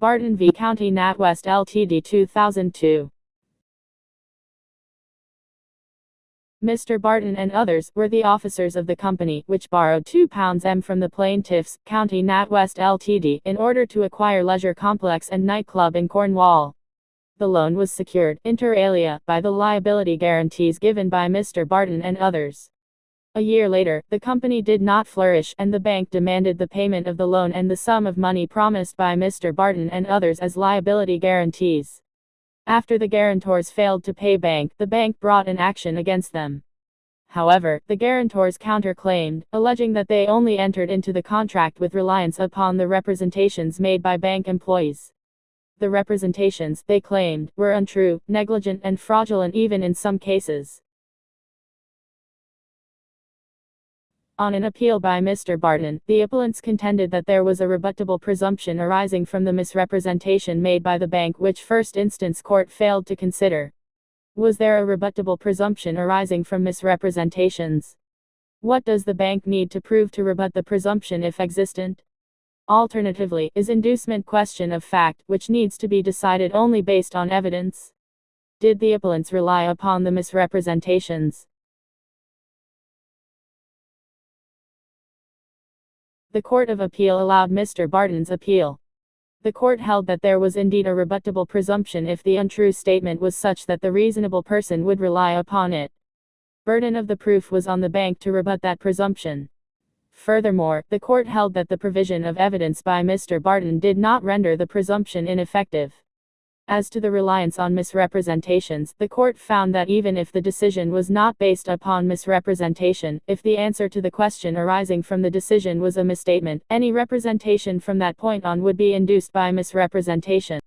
Barton v. County Natwest Ltd. 2002. Mr. Barton and others were the officers of the company, which borrowed £2 from the plaintiffs, County Natwest Ltd., in order to acquire leisure complex and nightclub in Cornwall. The loan was secured, inter alia, by the liability guarantees given by Mr. Barton and others. A year later, the company did not flourish, and the bank demanded the payment of the loan and the sum of money promised by Mr. Barton and others as liability guarantees. After the guarantors failed to pay the bank brought an action against them. However, the guarantors counterclaimed, alleging that they only entered into the contract with reliance upon the representations made by bank employees. The representations, they claimed, were untrue, negligent and fraudulent even in some cases. On an appeal by Mr. Barton, the appellants contended that there was a rebuttable presumption arising from the misrepresentation made by the bank which first instance court failed to consider. Was there a rebuttable presumption arising from misrepresentations? What does the bank need to prove to rebut the presumption if existent? Alternatively, is inducement question of fact, which needs to be decided only based on evidence? Did the appellants rely upon the misrepresentations? The Court of Appeal allowed Mr. Barton's appeal. The court held that there was indeed a rebuttable presumption if the untrue statement was such that the reasonable person would rely upon it. Burden of the proof was on the bank to rebut that presumption. Furthermore, the court held that the provision of evidence by Mr. Barton did not render the presumption ineffective. As to the reliance on misrepresentations, the court found that even if the decision was not based upon misrepresentation, if the answer to the question arising from the decision was a misstatement, any representation from that point on would be induced by misrepresentation.